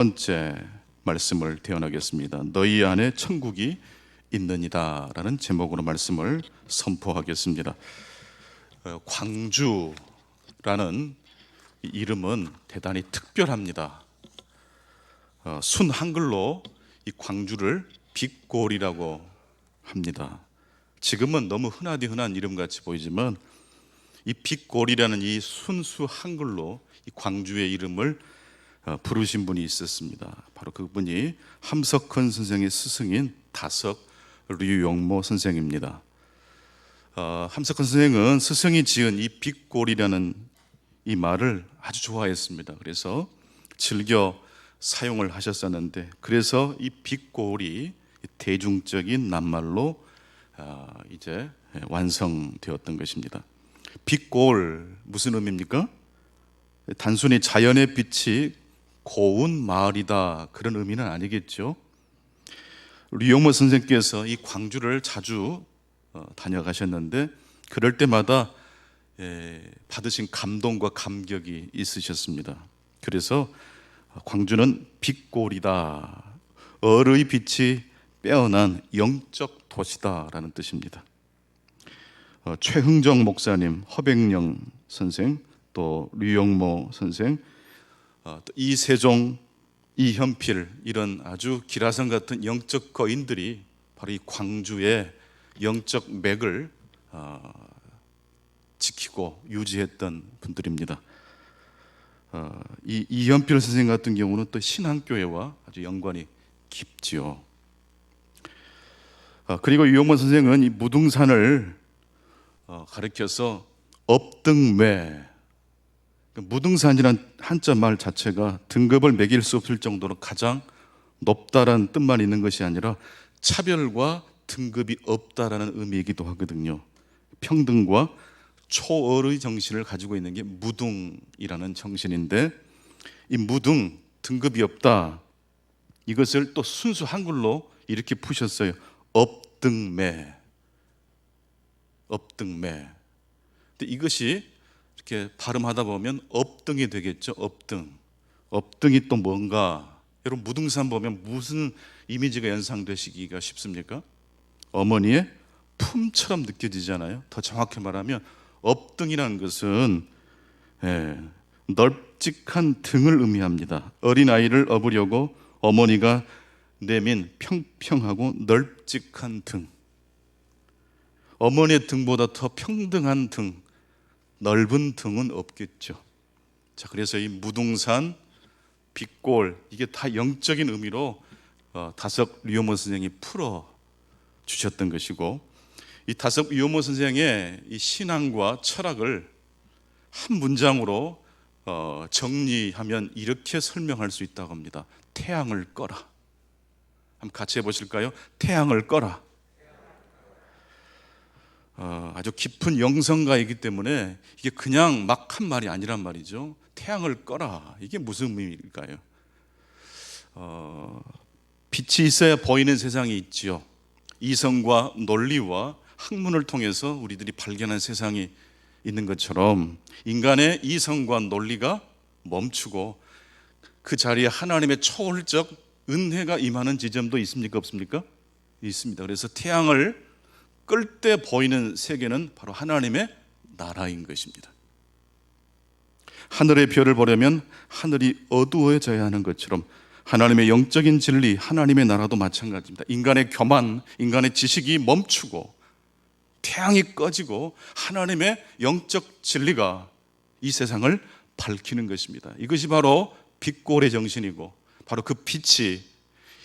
번째 말씀을 대언하겠습니다. 너희 안에 천국이 있느니라 라는 제목으로 말씀을 선포하겠습니다. 광주라는 이름은 대단히 특별합니다. 순 한글로 이 광주를 빛골이라고 합니다. 지금은 너무 흔하디 흔한 이름같이 보이지만 이 빛골이라는 이 순수 한글로 이 광주의 이름을 부르신 분이 있었습니다. 바로 그분이 함석헌 선생의 스승인 다석 류용모 선생입니다. 함석헌 선생은 스승이 지은 이 빛골이라는 이 말을 아주 좋아했습니다. 그래서 즐겨 사용을 하셨었는데, 그래서 이 빛골이 대중적인 낱말로 이제 완성되었던 것입니다. 빛골 무슨 의미입니까? 단순히 자연의 빛이 고운 마을이다 그런 의미는 아니겠죠. 류용모 선생께서 이 광주를 자주 다녀가셨는데 그럴 때마다 받으신 감동과 감격이 있으셨습니다. 그래서 광주는 빛골이다, 얼의 빛이 빼어난 영적 도시다라는 뜻입니다. 최흥정 목사님, 허백영 선생, 또 류용모 선생, 이세종, 이현필, 이런 아주 기라성 같은 영적 거인들이 바로 이 광주의 영적 맥을 지키고 유지했던 분들입니다. 이 이현필 선생 같은 경우는 또 신앙교회와 아주 연관이 깊지요. 그리고 류용모 선생은 이 무등산을 가리켜서 업등매, 무등산이란 한자 말 자체가 등급을 매길 수 없을 정도로 가장 높다라는 뜻만 있는 것이 아니라 차별과 등급이 없다라는 의미이기도 하거든요. 평등과 초월의 정신을 가지고 있는 게 무등이라는 정신인데, 이 무등, 등급이 없다, 이것을 또 순수 한글로 이렇게 푸셨어요. 업등매. 업등매. 근데 이것이 이렇게 발음하다 보면 업등이 되겠죠. 업등. 업등이 또 뭔가? 여러분, 무등산 보면 무슨 이미지가 연상되시기가 쉽습니까? 어머니의 품처럼 느껴지잖아요. 더 정확히 말하면 업등이라는 것은 널찍한 등을 의미합니다. 어린아이를 업으려고 어머니가 내민 평평하고 널찍한 등, 어머니의 등보다 더 평등한 등, 넓은 등은 없겠죠. 자, 그래서 이 무등산, 빛골, 이게 다 영적인 의미로 다석 류용모 선생이 풀어 주셨던 것이고, 이 다석 류용모 선생의 이 신앙과 철학을 한 문장으로 정리하면 이렇게 설명할 수 있다고 합니다. 태양을 꺼라. 한번 같이 해보실까요? 태양을 꺼라. 아주 깊은 영성가이기 때문에 이게 그냥 막 한 말이 아니란 말이죠. 태양을 꺼라. 이게 무슨 의미일까요? 빛이 있어야 보이는 세상이 있지요. 이성과 논리와 학문을 통해서 우리들이 발견한 세상이 있는 것처럼 인간의 이성과 논리가 멈추고 그 자리에 하나님의 초월적 은혜가 임하는 지점도 있습니까? 없습니까? 있습니다. 그래서 태양을 끌 때 보이는 세계는 바로 하나님의 나라인 것입니다. 하늘의 별을 보려면 하늘이 어두워져야 하는 것처럼 하나님의 영적인 진리, 하나님의 나라도 마찬가지입니다. 인간의 교만, 인간의 지식이 멈추고 태양이 꺼지고 하나님의 영적 진리가 이 세상을 밝히는 것입니다. 이것이 바로 빛골의 정신이고, 바로 그 빛이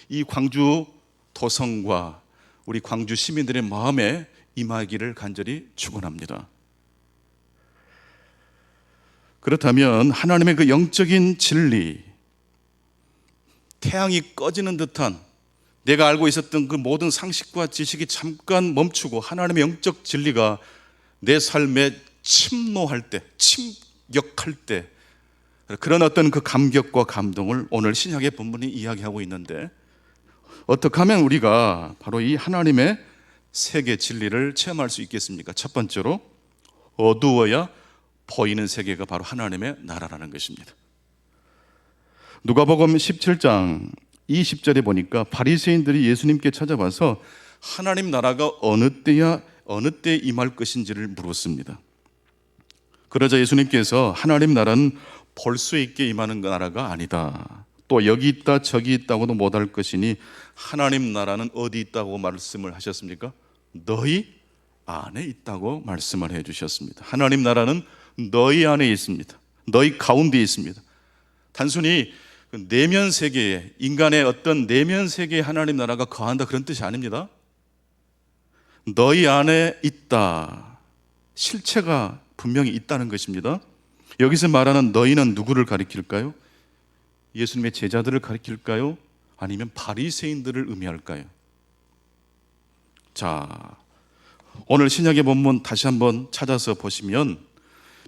이 광주 도성과 우리 광주 시민들의 마음에 임하기를 간절히 축원합니다. 그렇다면 하나님의 그 영적인 진리, 태양이 꺼지는 듯한, 내가 알고 있었던 그 모든 상식과 지식이 잠깐 멈추고 하나님의 영적 진리가 내 삶에 침노할 때, 침격할 때, 그런 어떤 그 감격과 감동을 오늘 신약의 본문이 이야기하고 있는데, 어떻게 하면 우리가 바로 이 하나님의 세계 진리를 체험할 수 있겠습니까? 첫 번째로, 어두워야 보이는 세계가 바로 하나님의 나라라는 것입니다. 누가복음 17장 20절에 보니까 바리새인들이 예수님께 찾아와서 하나님 나라가 어느 때 임할 것인지를 물었습니다. 그러자 예수님께서 하나님 나라는 볼 수 있게 임하는 나라가 아니다. 또 여기 있다 저기 있다고도 못할 것이니 하나님 나라는 어디 있다고 말씀을 하셨습니까? 너희 안에 있다고 말씀을 해주셨습니다. 하나님 나라는 너희 안에 있습니다. 너희 가운데 있습니다. 단순히 내면 세계에, 인간의 어떤 내면 세계에 하나님 나라가 거한다 그런 뜻이 아닙니다. 너희 안에 있다, 실체가 분명히 있다는 것입니다. 여기서 말하는 너희는 누구를 가리킬까요? 예수님의 제자들을 가리킬까요? 아니면 바리새인들을 의미할까요? 자, 오늘 신약의 본문 다시 한번 찾아서 보시면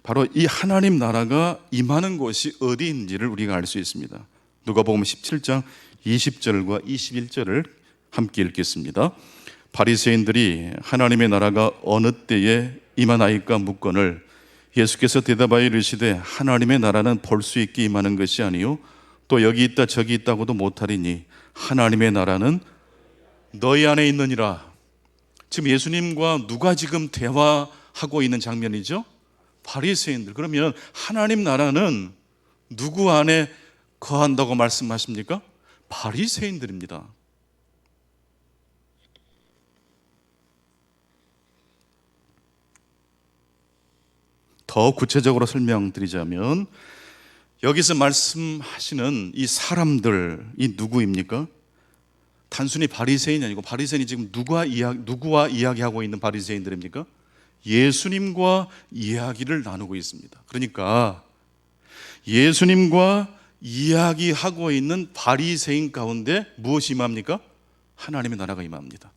바로 이 하나님 나라가 임하는 곳이 어디인지를 우리가 알 수 있습니다. 누가복음 17장 20절과 21절을 함께 읽겠습니다. 바리새인들이 하나님의 나라가 어느 때에 임하나이까 묻거늘 예수께서 대답하여 이르시되 하나님의 나라는 볼 수 있게 임하는 것이 아니요 또 여기 있다 저기 있다고도 못하리니 하나님의 나라는 너희 안에 있느니라. 지금 예수님과 누가 지금 대화하고 있는 장면이죠? 바리새인들. 그러면 하나님 나라는 누구 안에 거한다고 말씀하십니까? 바리새인들입니다. 더 구체적으로 설명드리자면 여기서 말씀하시는 이 사람들이 누구입니까? 단순히 바리새인이 아니고 바리새인이 지금 누구와 이야기하고 있는 바리새인들입니까? 예수님과 이야기를 나누고 있습니다. 그러니까 예수님과 이야기하고 있는 바리새인 가운데 무엇이 임합니까? 하나님의 나라가 임합니다.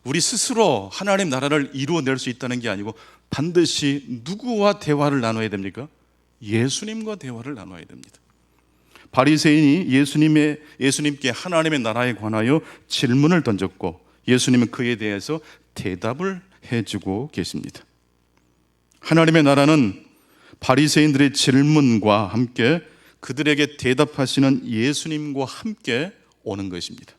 우리 스스로 하나님 나라를 이루어낼 수 있다는 게 아니고 반드시 누구와 대화를 나눠야 됩니까? 예수님과 대화를 나눠야 됩니다. 바리새인이 예수님께 하나님의 나라에 관하여 질문을 던졌고 예수님은 그에 대해서 대답을 해주고 계십니다. 하나님의 나라는 바리새인들의 질문과 함께 그들에게 대답하시는 예수님과 함께 오는 것입니다.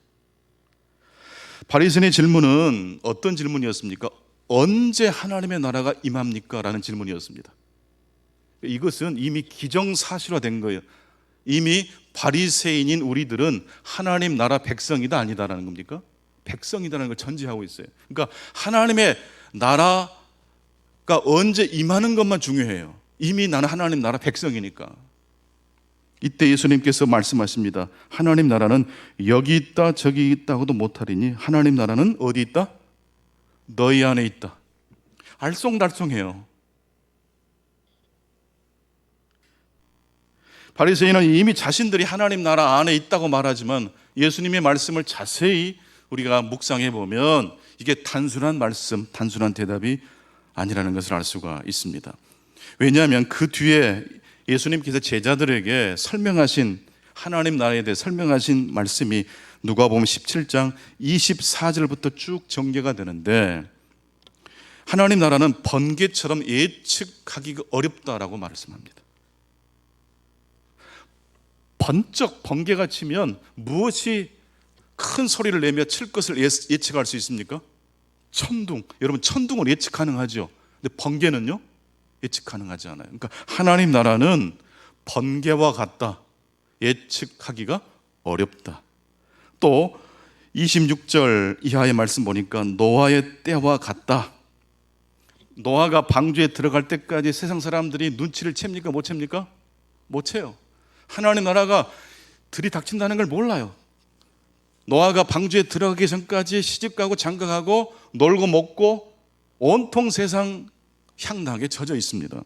바리새인의 질문은 어떤 질문이었습니까? 언제 하나님의 나라가 임합니까? 라는 질문이었습니다. 이것은 이미 기정사실화된 거예요. 이미 바리새인인 우리들은 하나님 나라 백성이다 아니다라는 겁니까? 백성이다라는 걸 전제하고 있어요. 그러니까 하나님의 나라가 언제 임하는 것만 중요해요. 이미 나는 하나님 나라 백성이니까. 이때 예수님께서 말씀하십니다. 하나님 나라는 여기 있다 저기 있다고도 못하리니 하나님 나라는 어디 있다? 너희 안에 있다. 알쏭달쏭해요. 바리새인은 이미 자신들이 하나님 나라 안에 있다고 말하지만 예수님의 말씀을 자세히 우리가 묵상해 보면 이게 단순한 말씀, 단순한 대답이 아니라는 것을 알 수가 있습니다. 왜냐하면 그 뒤에 예수님께서 제자들에게 설명하신 하나님 나라에 대해 설명하신 말씀이 누가복음 17장 24절부터 쭉 전개가 되는데 하나님 나라는 번개처럼 예측하기가 어렵다라고 말씀합니다. 번쩍 번개가 치면 무엇이 큰 소리를 내며 칠 것을 예측할 수 있습니까? 천둥. 여러분 천둥은 예측 가능하죠. 근데 번개는요? 예측 가능하지 않아요. 그러니까 하나님 나라는 번개와 같다. 예측하기가 어렵다. 또 26절 이하의 말씀 보니까 노아의 때와 같다. 노아가 방주에 들어갈 때까지 세상 사람들이 눈치를 챕니까? 못 챕니까? 못 채요. 하나님 나라가 들이닥친다는 걸 몰라요. 노아가 방주에 들어가기 전까지 시집가고 장가가고 놀고 먹고 온통 세상 향락에 젖어 있습니다.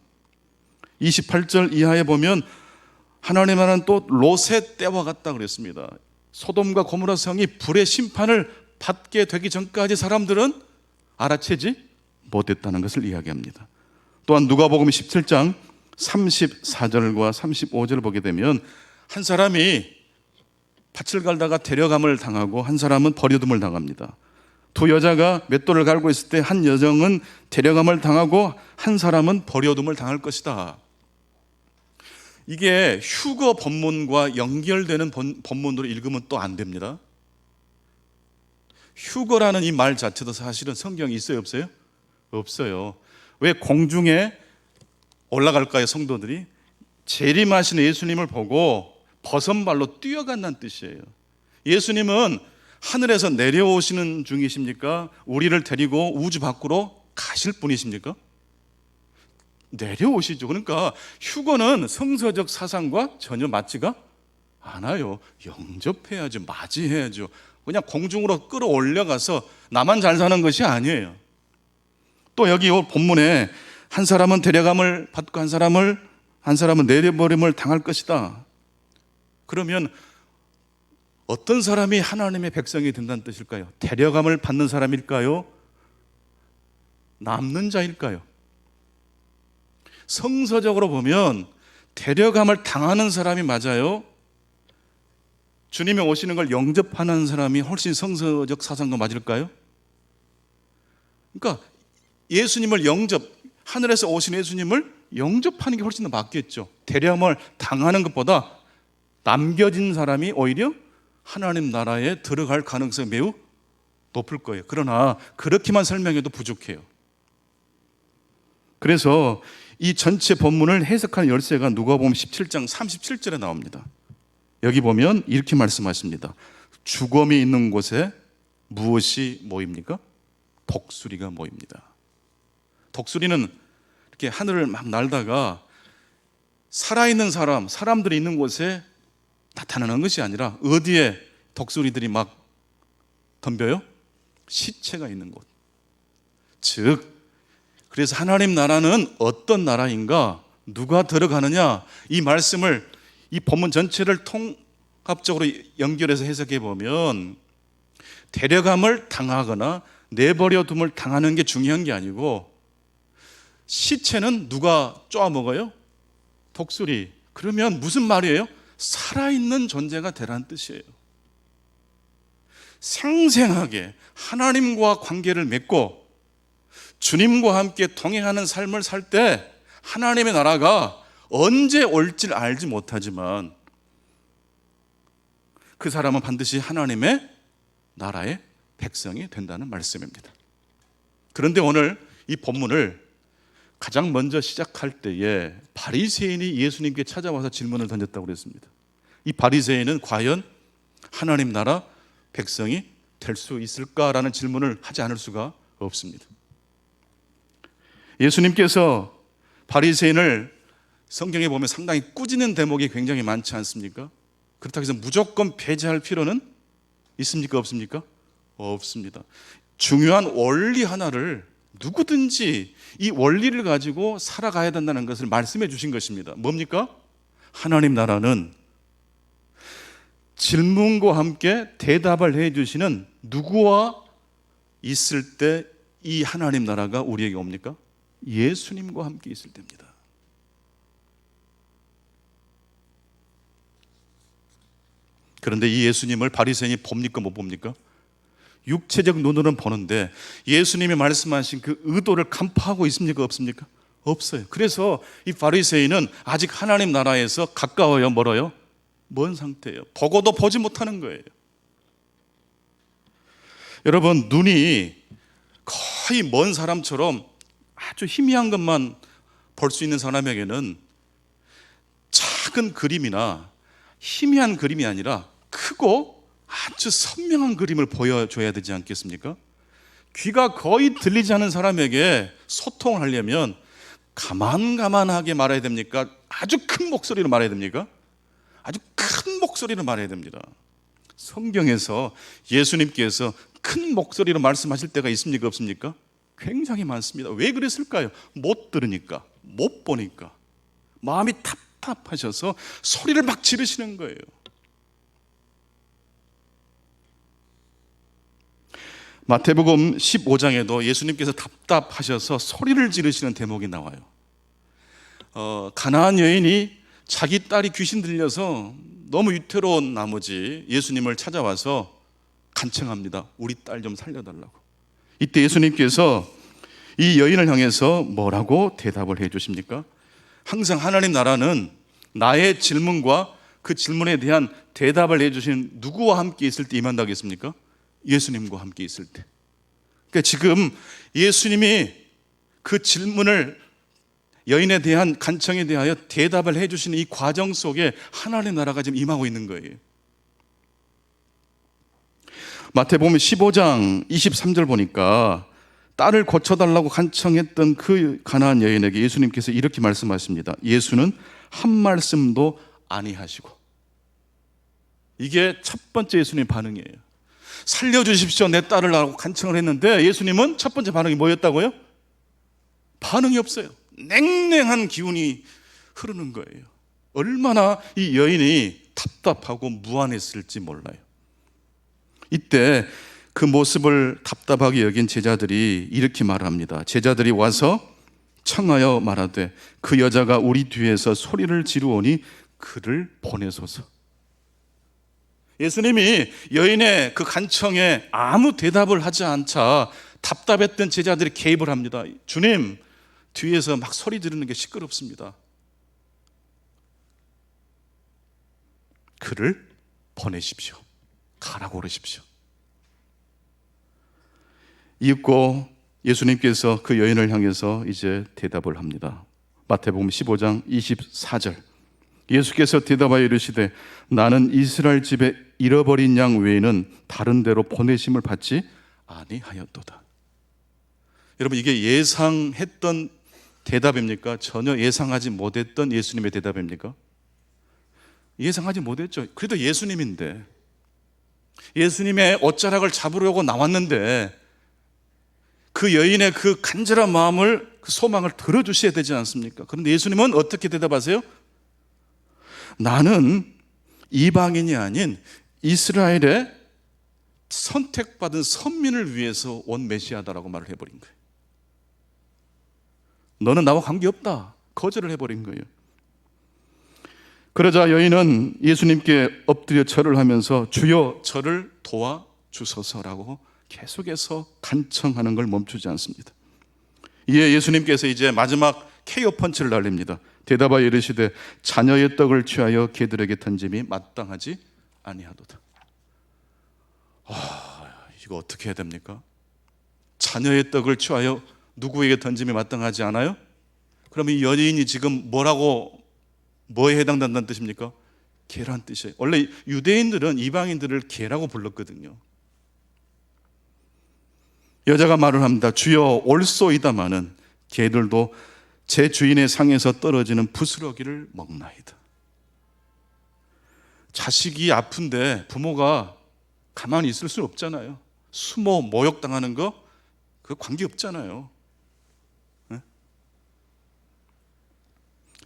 28절 이하에 보면 하나님 나라는 또 롯의 때와 같다 그랬습니다. 소돔과 고모라 성이 불의 심판을 받게 되기 전까지 사람들은 알아채지 못했다는 것을 이야기합니다. 또한 누가복음 17장 34절과 35절을 보게 되면 한 사람이 밭을 갈다가 데려감을 당하고 한 사람은 버려둠을 당합니다. 두 여자가 맷돌을 갈고 있을 때 한 여정은 데려감을 당하고 한 사람은 버려둠을 당할 것이다. 이게 휴거 본문과 연결되는 본문으로 읽으면 또 안 됩니다. 휴거라는 이 말 자체도 사실은 성경에 있어요, 없어요? 없어요. 왜 공중에 올라갈까요, 성도들이? 재림하시는 예수님을 보고 버선발로 뛰어간다는 뜻이에요. 예수님은 하늘에서 내려오시는 중이십니까? 우리를 데리고 우주 밖으로 가실 분이십니까? 내려오시죠. 그러니까 휴거는 성서적 사상과 전혀 맞지가 않아요. 영접해야죠. 맞이해야죠. 그냥 공중으로 끌어올려가서 나만 잘 사는 것이 아니에요. 또 여기 본문에 한 사람은 데려감을 받고 한 사람은 내려버림을 당할 것이다. 그러면 어떤 사람이 하나님의 백성이 된다는 뜻일까요? 데려감을 받는 사람일까요? 남는 자일까요? 성서적으로 보면 데려감을 당하는 사람이 맞아요. 주님이 오시는 걸 영접하는 사람이 훨씬 성서적 사상과 맞을까요? 그러니까 예수님을 하늘에서 오신 예수님을 영접하는 게 훨씬 더 맞겠죠. 데려감을 당하는 것보다 남겨진 사람이 오히려 하나님 나라에 들어갈 가능성이 매우 높을 거예요. 그러나 그렇게만 설명해도 부족해요. 그래서 이 전체 본문을 해석하는 열쇠가 누가복음 17장 37절에 나옵니다. 여기 보면 이렇게 말씀하십니다. 죽음이 있는 곳에 무엇이 모입니까? 독수리가 모입니다. 독수리는 이렇게 하늘을 막 날다가 살아있는 사람들이 있는 곳에 나타나는 것이 아니라 어디에 독수리들이 막 덤벼요? 시체가 있는 곳. 즉, 그래서 하나님 나라는 어떤 나라인가? 누가 들어가느냐? 이 말씀을 이 본문 전체를 통합적으로 연결해서 해석해 보면 데려감을 당하거나 내버려둠을 당하는 게 중요한 게 아니고 시체는 누가 쪼아먹어요? 독수리. 그러면 무슨 말이에요? 살아있는 존재가 되라는 뜻이에요. 생생하게 하나님과 관계를 맺고 주님과 함께 동행하는 삶을 살 때 하나님의 나라가 언제 올지 알지 못하지만 그 사람은 반드시 하나님의 나라의 백성이 된다는 말씀입니다. 그런데 오늘 이 본문을 가장 먼저 시작할 때에 바리새인이 예수님께 찾아와서 질문을 던졌다고 그랬습니다. 이 바리새인은 과연 하나님 나라 백성이 될 수 있을까라는 질문을 하지 않을 수가 없습니다. 예수님께서 바리새인을 성경에 보면 상당히 꾸짖는 대목이 굉장히 많지 않습니까? 그렇다고 해서 무조건 배제할 필요는 있습니까? 없습니까? 없습니다. 중요한 원리 하나를 누구든지 이 원리를 가지고 살아가야 된다는 것을 말씀해 주신 것입니다. 뭡니까? 하나님 나라는 질문과 함께 대답을 해 주시는 누구와 있을 때 이 하나님 나라가 우리에게 옵니까? 예수님과 함께 있을 때입니다. 그런데 이 예수님을 바리새인이 봅니까? 못 봅니까? 육체적 눈으로는 보는데 예수님이 말씀하신 그 의도를 간파하고 있습니까? 없습니까? 없어요. 그래서 이 바리새인은 아직 하나님 나라에서 가까워요? 멀어요? 먼 상태예요. 보고도 보지 못하는 거예요. 여러분, 눈이 거의 먼 사람처럼 아주 희미한 것만 볼 수 있는 사람에게는 작은 그림이나 희미한 그림이 아니라 크고 아주 선명한 그림을 보여줘야 되지 않겠습니까? 귀가 거의 들리지 않는 사람에게 소통을 하려면 가만가만하게 말해야 됩니까? 아주 큰 목소리로 말해야 됩니까? 아주 큰 목소리로 말해야 됩니다. 성경에서 예수님께서 큰 목소리로 말씀하실 때가 있습니까? 없습니까? 굉장히 많습니다. 왜 그랬을까요? 못 들으니까, 못 보니까 마음이 답답하셔서 소리를 막 지르시는 거예요. 마태복음 15장에도 예수님께서 답답하셔서 소리를 지르시는 대목이 나와요. 가나안 여인이 자기 딸이 귀신 들려서 너무 위태로운 나머지 예수님을 찾아와서 간청합니다. 우리 딸 좀 살려달라고. 이때 예수님께서 이 여인을 향해서 뭐라고 대답을 해 주십니까? 항상 하나님 나라는 나의 질문과 그 질문에 대한 대답을 해주신 누구와 함께 있을 때 임한다겠습니까? 예수님과 함께 있을 때. 그러니까 지금 예수님이 그 질문을, 여인에 대한 간청에 대하여 대답을 해주시는 이 과정 속에 하나님의 나라가 지금 임하고 있는 거예요. 마태복음 15장 23절 보니까 딸을 고쳐달라고 간청했던 그 가나안 여인에게 예수님께서 이렇게 말씀하십니다. 예수는 한 말씀도 아니하시고. 이게 첫 번째 예수님의 반응이에요. 살려주십시오, 내 딸을 라고 간청을 했는데 예수님은 첫 번째 반응이 뭐였다고요? 반응이 없어요. 냉랭한 기운이 흐르는 거예요. 얼마나 이 여인이 답답하고 무안했을지 몰라요. 이때 그 모습을 답답하게 여긴 제자들이 이렇게 말합니다. 제자들이 와서 청하여 말하되 그 여자가 우리 뒤에서 소리를 지르오니 그를 보내소서. 예수님이 여인의 그 간청에 아무 대답을 하지 않자 답답했던 제자들이 개입을 합니다. 주님, 뒤에서 막 소리 지르는 게 시끄럽습니다. 그를 보내십시오. 가라고 그러십시오. 이윽고 예수님께서 그 여인을 향해서 이제 대답을 합니다. 마태복음 15장 24절. 예수께서 대답하여 이르시되 나는 이스라엘 집에 잃어버린 양 외에는 다른 데로 보내심을 받지 아니하였도다. 여러분, 이게 예상했던 대답입니까? 전혀 예상하지 못했던 예수님의 대답입니까? 예상하지 못했죠. 그래도 예수님인데, 예수님의 옷자락을 잡으려고 나왔는데 그 여인의 그 간절한 마음을, 그 소망을 들어주셔야 되지 않습니까? 그런데 예수님은 어떻게 대답하세요? 나는 이방인이 아닌 이스라엘의 선택받은 선민을 위해서 온 메시아다라고 말을 해버린 거예요. 너는 나와 관계없다, 거절을 해버린 거예요. 그러자 여인은 예수님께 엎드려 절을 하면서 주여 저를 도와주소서라고 계속해서 간청하는 걸 멈추지 않습니다. 이에 예수님께서 이제 마지막 KO 펀치를 날립니다. 대답하여 이르시되 자녀의 떡을 취하여 개들에게 던짐이 마땅하지 아니하도다. 이거 어떻게 해야 됩니까? 자녀의 떡을 취하여 누구에게 던짐이 마땅하지 않아요? 그럼 이 여인이 지금 뭐에 해당된다는 뜻입니까? 개란 뜻이에요. 원래 유대인들은 이방인들을 개라고 불렀거든요. 여자가 말을 합니다. 주여 올소이다마는 개들도 제 주인의 상에서 떨어지는 부스러기를 먹나이다. 자식이 아픈데 부모가 가만히 있을 수 없잖아요. 수모 모욕당하는 거 그거 관계없잖아요. 네?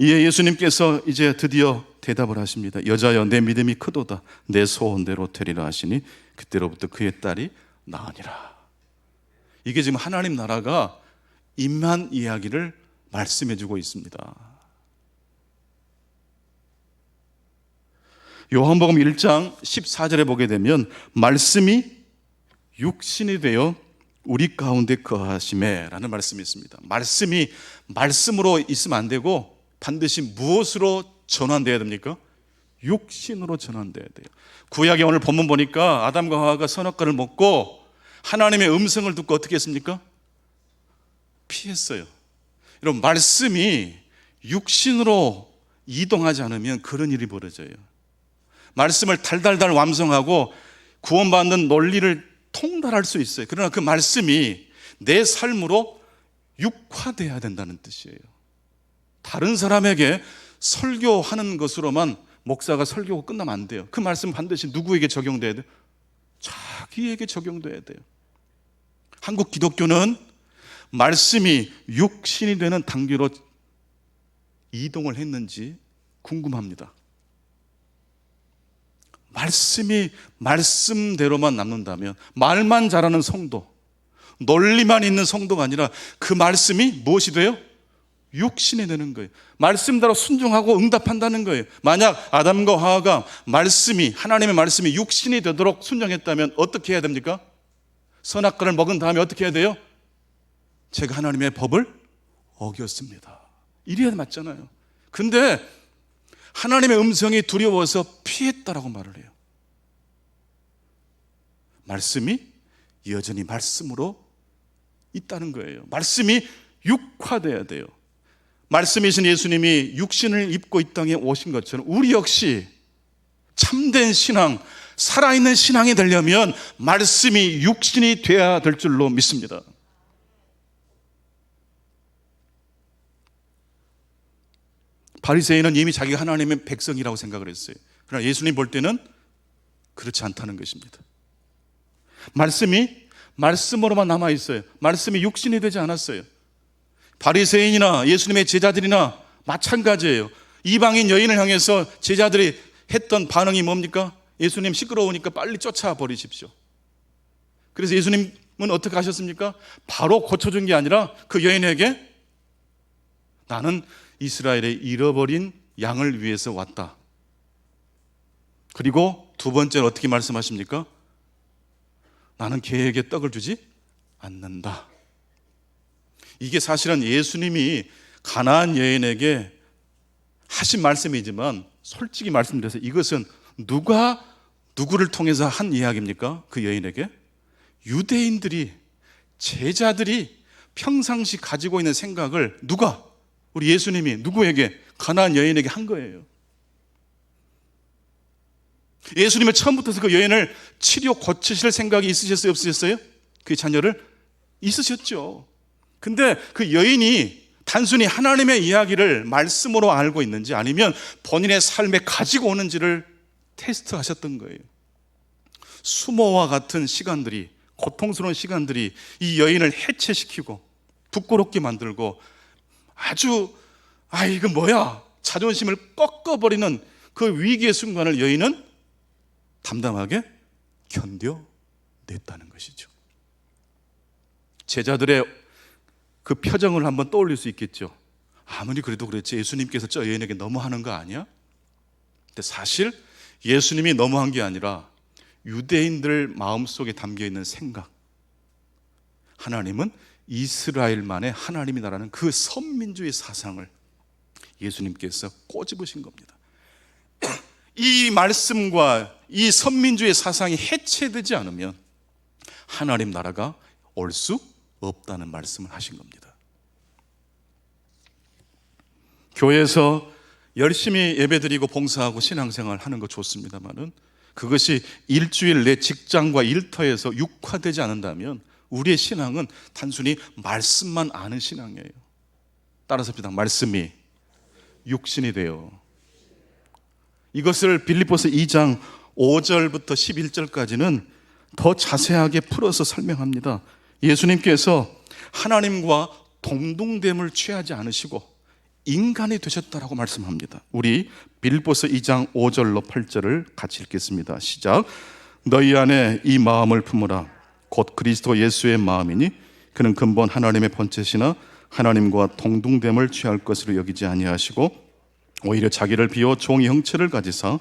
이에 예수님께서 이제 드디어 대답을 하십니다. 여자여 내 믿음이 크도다. 내 소원대로 되리라 하시니 그때로부터 그의 딸이 나으니라. 이게 지금 하나님 나라가 임한 이야기를 말씀해주고 있습니다. 요한복음 1장 14절에 보게 되면 말씀이 육신이 되어 우리 가운데 거하심에 라는 말씀이 있습니다. 말씀이 말씀으로 있으면 안 되고 반드시 무엇으로 전환돼야 됩니까? 육신으로 전환돼야 돼요. 구약의 오늘 본문 보니까 아담과 하와가 선악과를 먹고 하나님의 음성을 듣고 어떻게 했습니까? 피했어요. 여러분, 말씀이 육신으로 이동하지 않으면 그런 일이 벌어져요. 말씀을 달달달 완성하고 구원받는 논리를 통달할 수 있어요. 그러나 그 말씀이 내 삶으로 육화돼야 된다는 뜻이에요. 다른 사람에게 설교하는 것으로만 목사가 설교가 끝나면 안 돼요. 그 말씀 반드시 누구에게 적용돼야 돼요? 자기에게 적용돼야 돼요. 한국 기독교는 말씀이 육신이 되는 단계로 이동을 했는지 궁금합니다. 말씀이 말씀대로만 남는다면, 말만 잘하는 성도, 논리만 있는 성도가 아니라 그 말씀이 무엇이 돼요? 육신이 되는 거예요. 말씀대로 순종하고 응답한다는 거예요. 만약 아담과 하와가 하나님의 말씀이 육신이 되도록 순종했다면 어떻게 해야 됩니까? 선악과를 먹은 다음에 어떻게 해야 돼요? 제가 하나님의 법을 어겼습니다. 이래야 맞잖아요. 근데 하나님의 음성이 두려워서 피했다라고 말을 해요. 말씀이 여전히 말씀으로 있다는 거예요. 말씀이 육화돼야 돼요. 말씀이신 예수님이 육신을 입고 이 땅에 오신 것처럼 우리 역시 참된 신앙, 살아있는 신앙이 되려면 말씀이 육신이 돼야 될 줄로 믿습니다. 바리새인은 이미 자기가 하나님의 백성이라고 생각을 했어요. 그러나 예수님 볼 때는 그렇지 않다는 것입니다. 말씀이 말씀으로만 남아있어요. 말씀이 육신이 되지 않았어요. 바리새인이나 예수님의 제자들이나 마찬가지예요. 이방인 여인을 향해서 제자들이 했던 반응이 뭡니까? 예수님 시끄러우니까 빨리 쫓아버리십시오. 그래서 예수님은 어떻게 하셨습니까? 바로 고쳐준 게 아니라 그 여인에게 나는 이스라엘의 잃어버린 양을 위해서 왔다. 그리고 두 번째는 어떻게 말씀하십니까? 나는 개에게 떡을 주지 않는다. 이게 사실은 예수님이 가나안 여인에게 하신 말씀이지만 솔직히 말씀드려서 이것은 누가 누구를 통해서 한 이야기입니까? 그 여인에게 유대인들이, 제자들이 평상시 가지고 있는 생각을 누가, 우리 예수님이 누구에게, 가나안 여인에게 한 거예요. 예수님은 처음부터 그 여인을 치료 고치실 생각이 있으셨어요, 없으셨어요? 그 자녀를? 있으셨죠. 근데 그 여인이 단순히 하나님의 이야기를 말씀으로 알고 있는지 아니면 본인의 삶에 가지고 오는지를 테스트하셨던 거예요. 수모와 같은 시간들이, 고통스러운 시간들이 이 여인을 해체시키고 부끄럽게 만들고 아주 이거 뭐야 자존심을 꺾어버리는 그 위기의 순간을 여인은 담담하게 견뎌냈다는 것이죠. 제자들의 그 표정을 한번 떠올릴 수 있겠죠. 아무리 그래도 그렇지 예수님께서 저 여인에게 너무하는 거 아니야? 근데 사실 예수님이 너무한 게 아니라 유대인들 마음속에 담겨있는 생각, 하나님은 이스라엘만의 하나님이다라는 그 선민주의 사상을 예수님께서 꼬집으신 겁니다. 이 말씀과 이 선민주의 사상이 해체되지 않으면 하나님 나라가 올 수 없다는 말씀을 하신 겁니다. 교회에서 열심히 예배드리고 봉사하고 신앙생활 하는 거 좋습니다만은 그것이 일주일 내 직장과 일터에서 육화되지 않는다면 우리의 신앙은 단순히 말씀만 아는 신앙이에요. 따라서 합시다. 말씀이 육신이 돼요. 이것을 빌립보서 2장 5절부터 11절까지는 더 자세하게 풀어서 설명합니다. 예수님께서 하나님과 동등됨을 취하지 않으시고 인간이 되셨다라고 말씀합니다. 우리 빌립보서 2장 5절로 8절을 같이 읽겠습니다. 시작. 너희 안에 이 마음을 품으라. 곧 그리스도 예수의 마음이니 그는 근본 하나님의 본체시나 하나님과 동등됨을 취할 것으로 여기지 아니하시고 오히려 자기를 비워 종의 형체를 가지사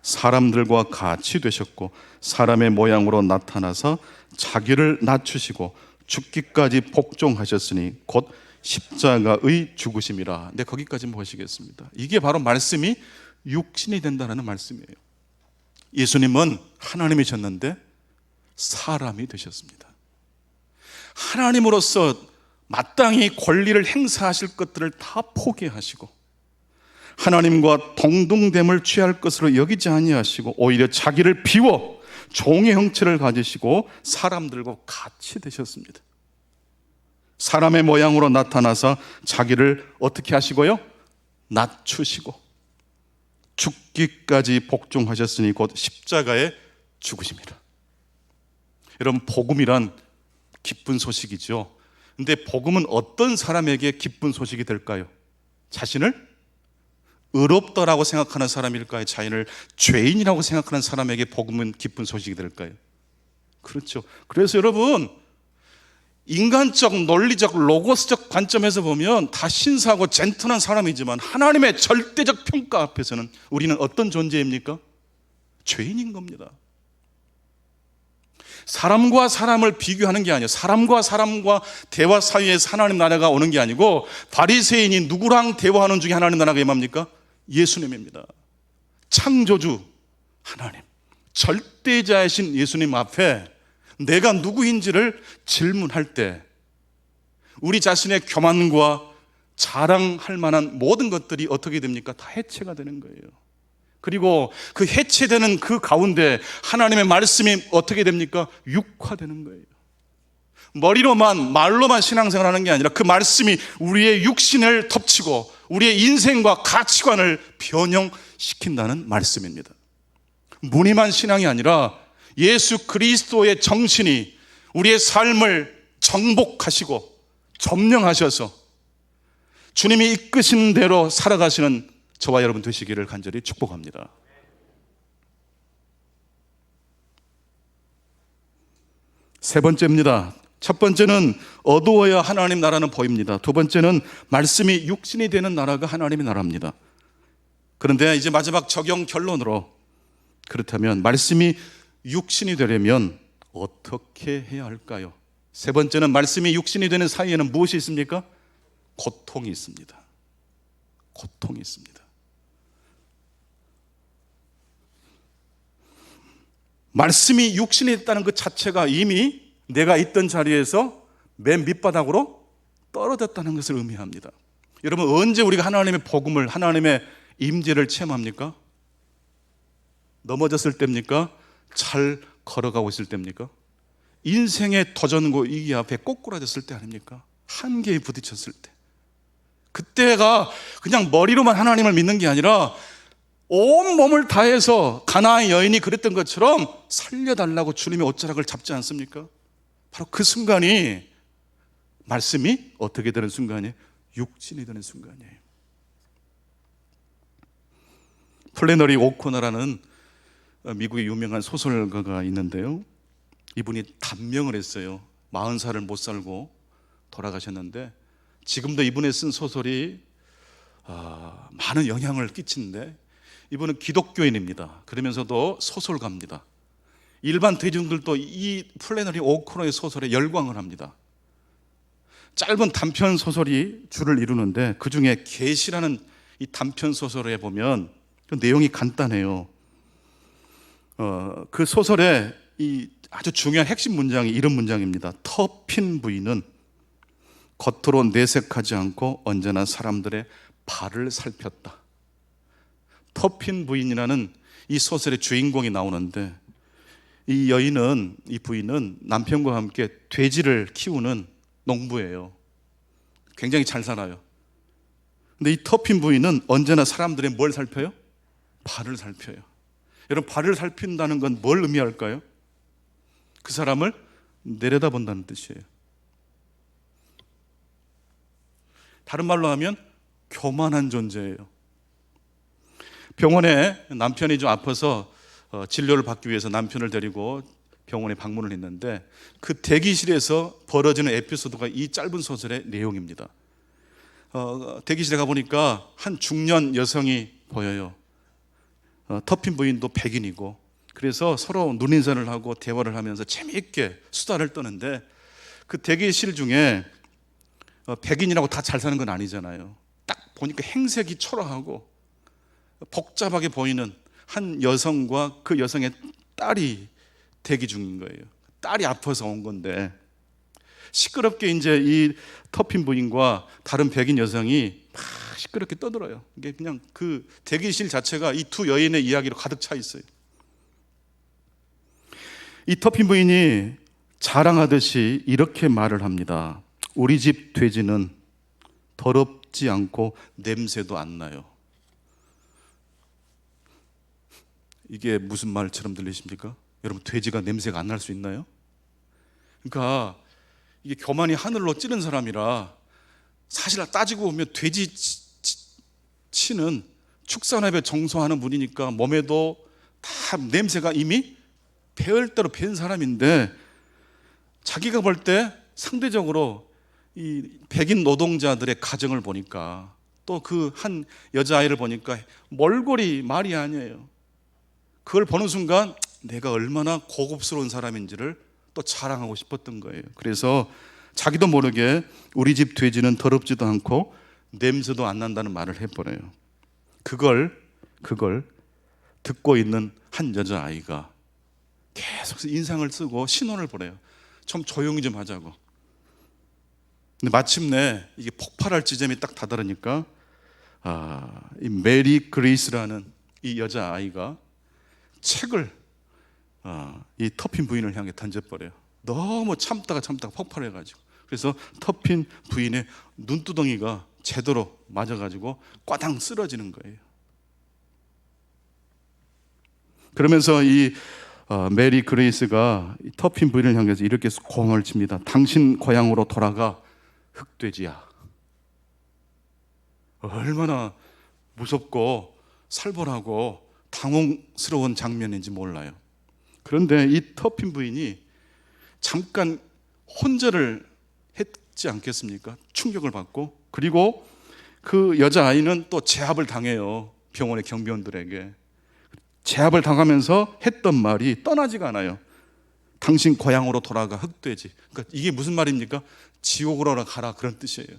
사람들과 같이 되셨고 사람의 모양으로 나타나사 자기를 낮추시고 죽기까지 복종하셨으니 곧 십자가의 죽으심이라. 네, 거기까지 보시겠습니다. 이게 바로 말씀이 육신이 된다는 말씀이에요. 예수님은 하나님이셨는데 사람이 되셨습니다. 하나님으로서 마땅히 권리를 행사하실 것들을 다 포기하시고 하나님과 동등됨을 취할 것으로 여기지 아니하시고 오히려 자기를 비워 종의 형체를 가지시고 사람들과 같이 되셨습니다. 사람의 모양으로 나타나서 자기를 어떻게 하시고요? 낮추시고 죽기까지 복종하셨으니 곧 십자가에 죽으심이라. 여러분, 복음이란 기쁜 소식이죠. 근데 복음은 어떤 사람에게 기쁜 소식이 될까요? 자신을 의롭다라고 생각하는 사람일까요? 자신을 죄인이라고 생각하는 사람에게 복음은 기쁜 소식이 될까요? 그렇죠. 그래서 여러분, 인간적, 논리적, 로고스적 관점에서 보면 다 신사하고 젠틀한 사람이지만 하나님의 절대적 평가 앞에서는 우리는 어떤 존재입니까? 죄인인 겁니다. 사람과 사람을 비교하는 게 아니에요. 사람과 사람과 대화 사이에서 하나님 나라가 오는 게 아니고 바리새인이 누구랑 대화하는 중에 하나님 나라가 임합니까? 예수님입니다. 창조주 하나님, 절대자이신 예수님 앞에 내가 누구인지를 질문할 때 우리 자신의 교만과 자랑할 만한 모든 것들이 어떻게 됩니까? 다 해체가 되는 거예요. 그리고 그 해체되는 그 가운데 하나님의 말씀이 어떻게 됩니까? 육화되는 거예요. 머리로만, 말로만 신앙생활하는 게 아니라 그 말씀이 우리의 육신을 덮치고 우리의 인생과 가치관을 변형시킨다는 말씀입니다. 무늬만 신앙이 아니라 예수 그리스도의 정신이 우리의 삶을 정복하시고 점령하셔서 주님이 이끄신 대로 살아가시는 저와 여러분 되시기를 간절히 축복합니다. 세 번째입니다. 첫 번째는 어두워야 하나님 나라는 보입니다. 두 번째는 말씀이 육신이 되는 나라가 하나님의 나라입니다. 그런데 이제 마지막 적용 결론으로, 그렇다면 말씀이 육신이 되려면 어떻게 해야 할까요? 세 번째는 말씀이 육신이 되는 사이에는 무엇이 있습니까? 고통이 있습니다. 고통이 있습니다. 말씀이 육신이 됐다는 그 자체가 이미 내가 있던 자리에서 맨 밑바닥으로 떨어졌다는 것을 의미합니다. 여러분, 언제 우리가 하나님의 복음을, 하나님의 임재를 체험합니까? 넘어졌을 때입니까? 잘 걸어가고 있을 때입니까? 인생의 도전과 위기 앞에 꼬꾸라졌을 때 아닙니까? 한계에 부딪혔을 때. 그때가 그냥 머리로만 하나님을 믿는 게 아니라 온 몸을 다해서 가나안의 여인이 그랬던 것처럼 살려달라고 주님의 옷자락을 잡지 않습니까? 바로 그 순간이 말씀이 어떻게 되는 순간이에요? 육신이 되는 순간이에요. 플래너리 오코너라는 미국의 유명한 소설가가 있는데요, 이분이 단명을 했어요. 40살을 못 살고 돌아가셨는데 지금도 이분의 쓴 소설이 많은 영향을 끼치는데, 이분은 기독교인입니다. 그러면서도 소설가입니다. 일반 대중들도 이 플래너리 오코너의 소설에 열광을 합니다. 짧은 단편 소설이 줄을 이루는데 그 중에 계시라는 이 단편 소설에 보면 그 내용이 간단해요. 그 소설에 이 아주 중요한 핵심 문장이 이런 문장입니다. 터핀 부인은 겉으로 내색하지 않고 언제나 사람들의 발을 살폈다. 터핀 부인이라는 이 소설의 주인공이 나오는데, 이 여인은, 이 부인은 남편과 함께 돼지를 키우는 농부예요. 굉장히 잘 살아요. 근데 이 터핀 부인은 언제나 사람들의 뭘 살펴요? 발을 살펴요. 여러분, 발을 살핀다는 건 뭘 의미할까요? 그 사람을 내려다본다는 뜻이에요. 다른 말로 하면 교만한 존재예요. 병원에 남편이 좀 아파서 진료를 받기 위해서 남편을 데리고 병원에 방문을 했는데, 그 대기실에서 벌어지는 에피소드가 이 짧은 소설의 내용입니다. 대기실에 가보니까 한 중년 여성이 보여요. 터핀 부인도 백인이고, 그래서 서로 눈인사를 하고 대화를 하면서 재미있게 수다를 떠는데, 그 대기실 중에 백인이라고 다 잘 사는 건 아니잖아요. 딱 보니까 행색이 초라하고 복잡하게 보이는 한 여성과 그 여성의 딸이 대기 중인 거예요. 딸이 아파서 온 건데, 시끄럽게 이제 이 터핀 부인과 다른 백인 여성이 막 시끄럽게 떠들어요. 이게 그냥 그 대기실 자체가 이 두 여인의 이야기로 가득 차 있어요. 이 터핀 부인이 자랑하듯이 이렇게 말을 합니다. 우리 집 돼지는 더럽지 않고 냄새도 안 나요. 이게 무슨 말처럼 들리십니까? 여러분, 돼지가 냄새가 안 날 수 있나요? 그러니까 이게 교만이 하늘로 찌른 사람이라, 사실 따지고 보면 돼지 치는 축산업에 정소하는 분이니까 몸에도 다 냄새가 이미 배을 대로 밴 사람인데, 자기가 볼 때 상대적으로 이 백인 노동자들의 가정을 보니까, 또 그 한 여자아이를 보니까 몰골이 말이 아니에요. 그걸 보는 순간 내가 얼마나 고급스러운 사람인지를 또 자랑하고 싶었던 거예요. 그래서 자기도 모르게 우리 집 돼지는 더럽지도 않고 냄새도 안 난다는 말을 해버려요. 그걸 듣고 있는 한 여자아이가 계속 인상을 쓰고 신호를 보내요. 좀 조용히 좀 하자고. 근데 마침내 이게 폭발할 지점이 딱 다다르니까 이 메리 그레이스라는 이 여자아이가 책을 이 터핀 부인을 향해 던져버려요. 너무 참다가 폭발해가지고. 그래서 터핀 부인의 눈두덩이가 제대로 맞아가지고 꽈당 쓰러지는 거예요. 그러면서 이 메리 그레이스가 터핀 부인을 향해서 이렇게 고함을 칩니다. 당신 고향으로 돌아가, 흑돼지야. 얼마나 무섭고 살벌하고 당혹스러운 장면인지 몰라요. 그런데 이 터핀 부인이 잠깐 혼절을 했지 않겠습니까? 충격을 받고. 그리고 그 여자아이는 또 제압을 당해요. 병원의 경비원들에게. 제압을 당하면서 했던 말이 떠나지가 않아요. 당신 고향으로 돌아가, 흑돼지. 그러니까 이게 무슨 말입니까? 지옥으로 가라, 그런 뜻이에요.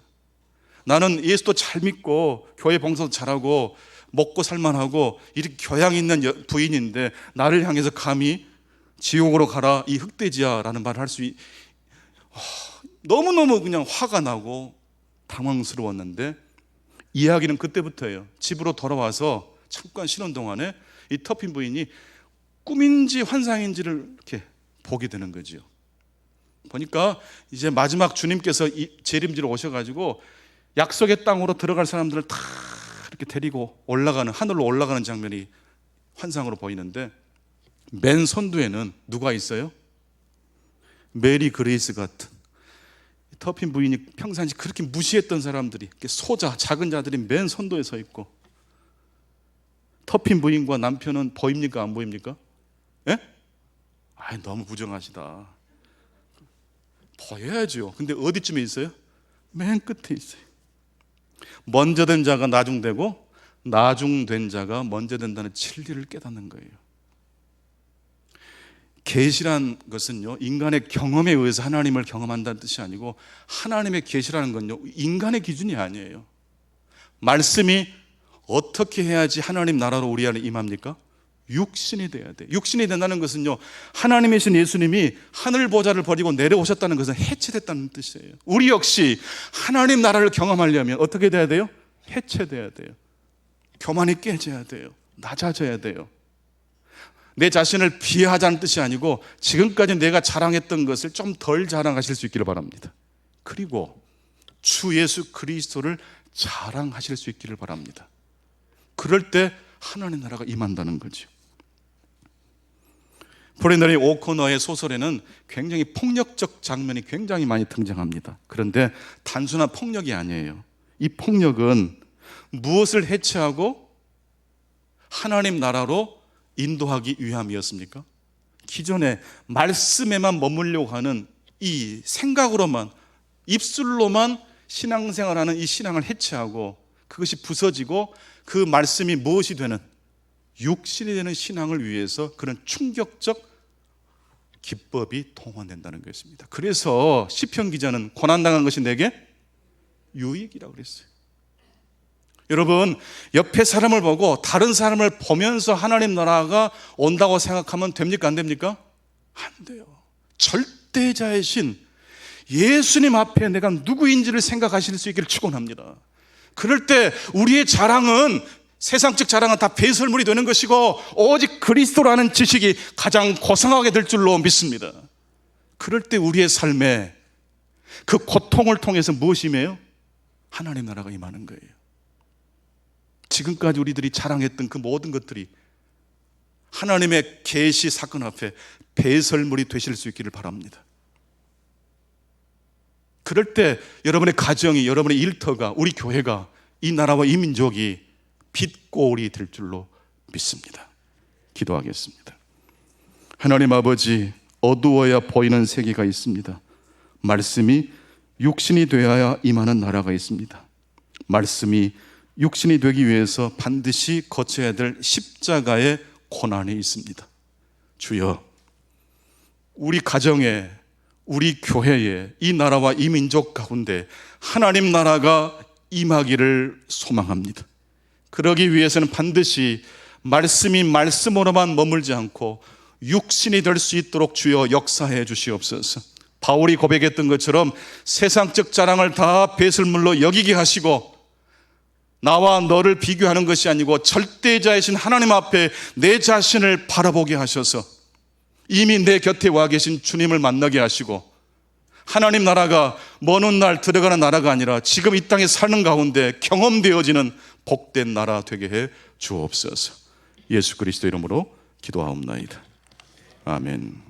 나는 예수도 잘 믿고 교회 봉사도 잘하고 먹고 살만하고 이렇게 교양 있는 부인인데 나를 향해서 감히 지옥으로 가라, 이 흑돼지야 라는 말을 할 수 너무너무 그냥 화가 나고 당황스러웠는데 이야기는 그때부터예요. 집으로 돌아와서 잠깐 쉬는 동안에 이 터핀 부인이 꿈인지 환상인지를 이렇게 보게 되는 거죠. 보니까 이제 마지막 주님께서 재림지로 오셔가지고 약속의 땅으로 들어갈 사람들을 다 이렇게 데리고 올라가는, 하늘로 올라가는 장면이 환상으로 보이는데 맨 선두에는 누가 있어요? 메리 그레이스 같은 터핀 부인이 평상시 그렇게 무시했던 사람들이, 소자, 작은 자들이 맨 선두에 서 있고, 터핀 부인과 남편은 보입니까? 안 보입니까? 예? 너무 부정하시다. 보여야죠. 근데 어디쯤에 있어요? 맨 끝에 있어요. 먼저 된 자가 나중되고 나중된 자가 먼저 된다는 진리를 깨닫는 거예요. 계시란 것은요, 인간의 경험에 의해서 하나님을 경험한다는 뜻이 아니고, 하나님의 계시라는 건요, 인간의 기준이 아니에요. 말씀이 어떻게 해야지 하나님 나라로 우리 안에 임합니까? 육신이 돼야 돼. 육신이 된다는 것은요, 하나님이신 예수님이 하늘 보좌를 버리고 내려오셨다는 것은 해체됐다는 뜻이에요. 우리 역시 하나님 나라를 경험하려면 어떻게 돼야 돼요? 해체돼야 돼요. 교만이 깨져야 돼요. 낮아져야 돼요. 내 자신을 비하하자는 뜻이 아니고 지금까지 내가 자랑했던 것을 좀 덜 자랑하실 수 있기를 바랍니다. 그리고 주 예수 그리스도를 자랑하실 수 있기를 바랍니다. 그럴 때 하나님 나라가 임한다는 거죠. 브랜든 오코너의 소설에는 굉장히 폭력적 장면이 굉장히 많이 등장합니다. 그런데 단순한 폭력이 아니에요. 이 폭력은 무엇을 해체하고 하나님 나라로 인도하기 위함이었습니까? 기존에 말씀에만 머물려고 하는 이 생각으로만, 입술로만 신앙생활하는 이 신앙을 해체하고 그것이 부서지고 그 말씀이 무엇이 되는, 육신이 되는 신앙을 위해서 그런 충격적 기법이 동원된다는 것입니다. 그래서 시편 기자는 고난당한 것이 내게 유익이라고 그랬어요. 여러분, 옆에 사람을 보고 다른 사람을 보면서 하나님 나라가 온다고 생각하면 됩니까? 안 됩니까? 안 돼요. 절대자의 신 예수님 앞에 내가 누구인지를 생각하실 수 있기를 축원합니다. 그럴 때 우리의 자랑은, 세상적 자랑은 다 배설물이 되는 것이고 오직 그리스도라는 지식이 가장 고상하게 될 줄로 믿습니다. 그럴 때 우리의 삶에 그 고통을 통해서 무엇이 임해요? 하나님 나라가 임하는 거예요. 지금까지 우리들이 자랑했던 그 모든 것들이 하나님의 계시 사건 앞에 배설물이 되실 수 있기를 바랍니다. 그럴 때 여러분의 가정이, 여러분의 일터가, 우리 교회가, 이 나라와 이 민족이 빛고울이 될 줄로 믿습니다. 기도하겠습니다. 하나님 아버지, 어두워야 보이는 세계가 있습니다. 말씀이 육신이 되어야 임하는 나라가 있습니다. 말씀이 육신이 되기 위해서 반드시 거쳐야 될 십자가의 고난이 있습니다. 주여, 우리 가정에, 우리 교회에, 이 나라와 이 민족 가운데 하나님 나라가 임하기를 소망합니다. 그러기 위해서는 반드시 말씀이 말씀으로만 머물지 않고 육신이 될 수 있도록 주여 역사해 주시옵소서. 바울이 고백했던 것처럼 세상적 자랑을 다 배설물로 여기게 하시고 나와 너를 비교하는 것이 아니고 절대자이신 하나님 앞에 내 자신을 바라보게 하셔서 이미 내 곁에 와 계신 주님을 만나게 하시고 하나님 나라가 먼 훗날 들어가는 나라가 아니라 지금 이 땅에 사는 가운데 경험되어지는 복된 나라 되게 해 주옵소서. 예수 그리스도 이름으로 기도하옵나이다. 아멘.